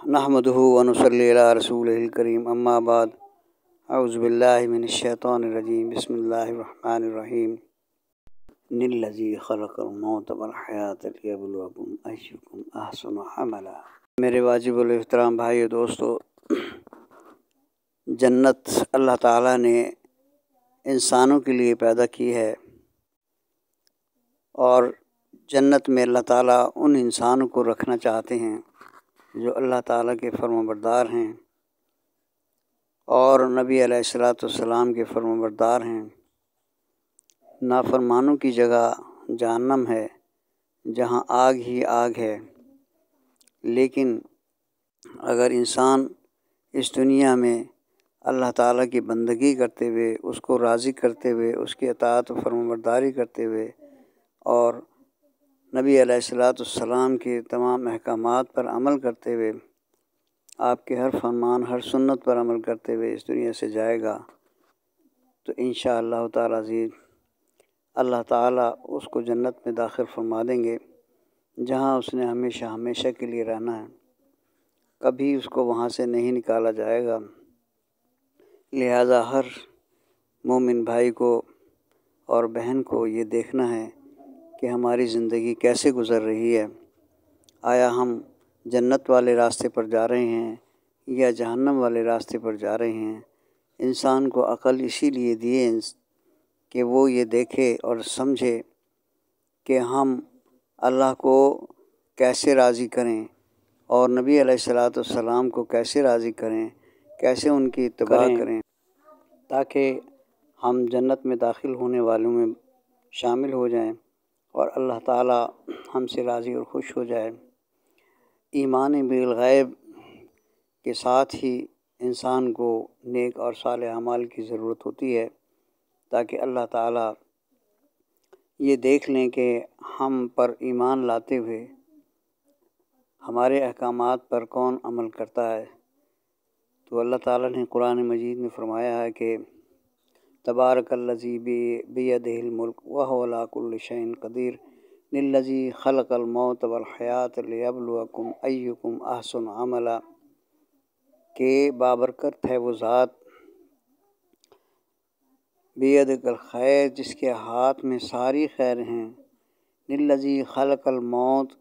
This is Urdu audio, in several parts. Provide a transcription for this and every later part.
نحمدہ و نصلی علی رسولہ الکریم اما بعد اعوذ باللہ من الشیطان الرجیم بسم اللہ الرحمن الرحیم الذی خلق الموت والحیاۃ لیبلوکم ایکم احسن عملا۔ میرے واجب الاحترام بھائی و دوستو، جنت اللہ تعالیٰ نے انسانوں کے لیے پیدا کی ہے، اور جنت میں اللہ تعالیٰ ان انسانوں کو رکھنا چاہتے ہیں جو اللہ تعالیٰ کے فرمانبردار ہیں اور نبی علیہ الصلوۃ والسلام کے فرمانبردار ہیں۔ نافرمانوں کی جگہ جہنم ہے، جہاں آگ ہی آگ ہے۔ لیکن اگر انسان اس دنیا میں اللہ تعالیٰ کی بندگی کرتے ہوئے، اس کو راضی کرتے ہوئے، اس کی اطاعت و فرمانبرداری کرتے ہوئے اور نبی علیہ الصلوۃ والسلام کے تمام احکامات پر عمل کرتے ہوئے، آپ کے ہر فرمان ہر سنت پر عمل کرتے ہوئے اس دنیا سے جائے گا تو انشاءاللہ تعالیٰ عزیز اللہ تعالیٰ اس کو جنت میں داخل فرما دیں گے، جہاں اس نے ہمیشہ ہمیشہ کے لیے رہنا ہے، کبھی اس کو وہاں سے نہیں نکالا جائے گا۔ لہذا ہر مومن بھائی کو اور بہن کو یہ دیکھنا ہے کہ ہماری زندگی کیسے گزر رہی ہے۔ آیا ہم جنت والے راستے پر جا رہے ہیں یا جہنم والے راستے پر جا رہے ہیں؟ انسان کو عقل اسی لیے دیے کہ وہ یہ دیکھے اور سمجھے کہ ہم اللہ کو کیسے راضی کریں اور نبی علیہ الصلوۃ والسلام کو کیسے راضی کریں، کیسے ان کی اتباع کریں، تاکہ ہم جنت میں داخل ہونے والوں میں شامل ہو جائیں اور اللہ تعالیٰ ہم سے راضی اور خوش ہو جائے۔ ایمان بالغیب کے ساتھ ہی انسان کو نیک اور صالح اعمال کی ضرورت ہوتی ہے، تاکہ اللہ تعالیٰ یہ دیکھ لیں کہ ہم پر ایمان لاتے ہوئے ہمارے احکامات پر کون عمل کرتا ہے۔ تو اللہ تعالیٰ نے قرآن مجید میں فرمایا ہے کہ تبارک الذی بیدہ الملک وہو علی کل شیء قدیر الذی خلق الموت والحیاۃ لیبلوکم ایکم احسن عملا، کہ بابرکت ہے وہ ذات بیدہ الخیر جس کے ہاتھ میں ساری خیر ہیں، الذی خلق الموت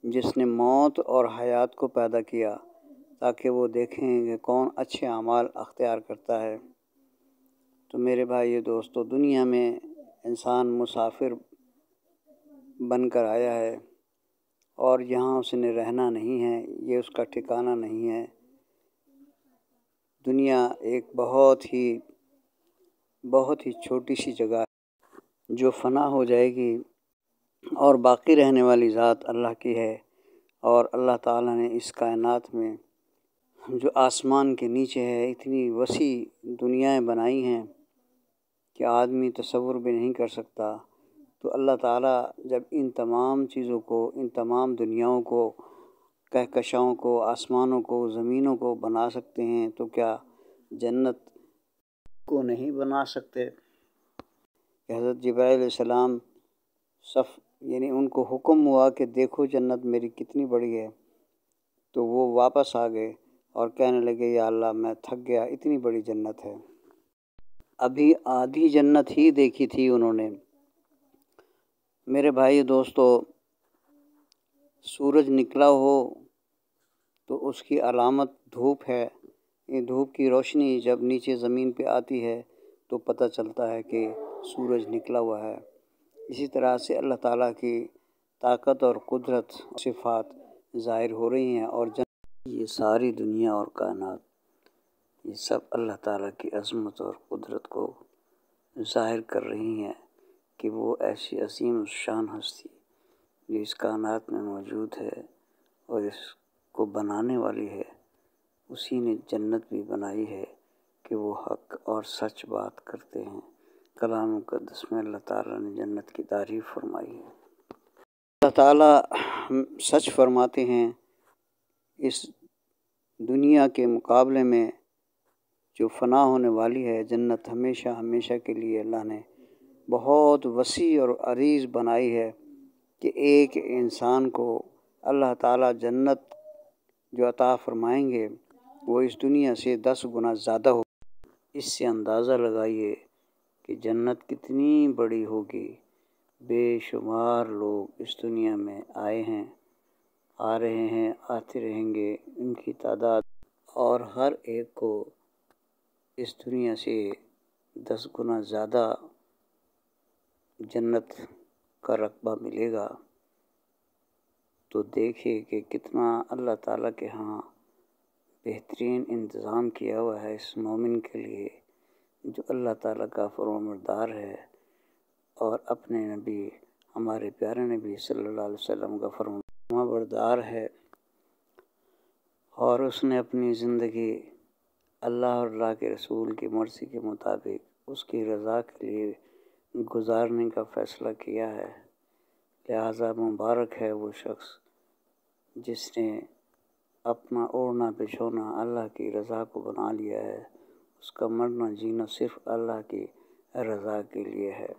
جس نے موت اور حیات کو پیدا کیا تاکہ وہ دیکھیں کہ کون اچھے اعمال اختیار کرتا ہے۔ تو میرے بھائی دوستو، دنیا میں انسان مسافر بن کر آیا ہے اور یہاں اس نے رہنا نہیں ہے، یہ اس کا ٹھکانہ نہیں ہے۔ دنیا ایک بہت ہی چھوٹی سی جگہ ہے جو فنا ہو جائے گی، اور باقی رہنے والی ذات اللہ کی ہے۔ اور اللہ تعالیٰ نے اس کائنات میں جو آسمان کے نیچے ہے اتنی وسیع دنیایں بنائی ہیں کہ آدمی تصور بھی نہیں کر سکتا۔ تو اللہ تعالیٰ جب ان تمام چیزوں کو، ان تمام دنیاؤں کو، کہکشاؤں کو، آسمانوں کو، زمینوں کو بنا سکتے ہیں تو کیا جنت کو نہیں بنا سکتے؟ کہ حضرت جبرائیل علیہ السلام ان کو حکم ہوا کہ دیکھو جنت میری کتنی بڑی ہے، تو وہ واپس آ گئے اور کہنے لگے یا اللہ میں تھک گیا، اتنی بڑی جنت ہے۔ ابھی آدھی جنت ہی دیکھی تھی انہوں نے۔ میرے بھائی دوستو، سورج نکلا ہو تو اس کی علامت دھوپ ہے۔ یہ دھوپ کی روشنی جب نیچے زمین پہ آتی ہے تو پتہ چلتا ہے کہ سورج نکلا ہوا ہے۔ اسی طرح سے اللہ تعالیٰ کی طاقت اور قدرت صفات ظاہر ہو رہی ہیں، اور یہ ساری دنیا اور کائنات یہ سب اللہ تعالیٰ کی عظمت اور قدرت کو ظاہر کر رہی ہیں کہ وہ ایسی عظیم شان ہستی جو اس کائنات میں موجود ہے اور اس کو بنانے والی ہے، اسی نے جنت بھی بنائی ہے کہ وہ حق اور سچ بات کرتے ہیں۔ کلام مقدس میں اللہ تعالیٰ نے جنت کی تعریف فرمائی ہے۔ اللہ تعالیٰ سچ فرماتے ہیں، اس دنیا کے مقابلے میں جو فنا ہونے والی ہے جنت ہمیشہ ہمیشہ کے لیے اللہ نے بہت وسیع اور عریض بنائی ہے کہ ایک انسان کو اللہ تعالیٰ جنت جو عطا فرمائیں گے وہ اس دنیا سے 10 گنا زیادہ ہو۔ اس سے اندازہ لگائیے کہ جنت کتنی بڑی ہوگی۔ بے شمار لوگ اس دنیا میں آئے ہیں، آ رہے ہیں، آتے رہیں گے، ان کی تعداد، اور ہر ایک کو اس دنیا سے 10 گنا زیادہ جنت کا رقبہ ملے گا۔ تو دیکھیے کہ کتنا اللہ تعالیٰ کے ہاں بہترین انتظام کیا ہوا ہے اس مومن کے لیے جو اللہ تعالیٰ کا فرمانبردار ہے اور اپنے نبی ہمارے پیارے نبی صلی اللہ علیہ وسلم کا فرمانبردار ہے، اور اس نے اپنی زندگی اللہ اور اللہ کے رسول کی مرضی کے مطابق اس کی رضا کے لیے گزارنے کا فیصلہ کیا ہے۔ لہٰذا مبارک ہے وہ شخص جس نے اپنا اوڑھنا بچھونا اللہ کی رضا کو بنا لیا ہے، اس کا مرنا جینا صرف اللہ کی رضا کے لیے ہے۔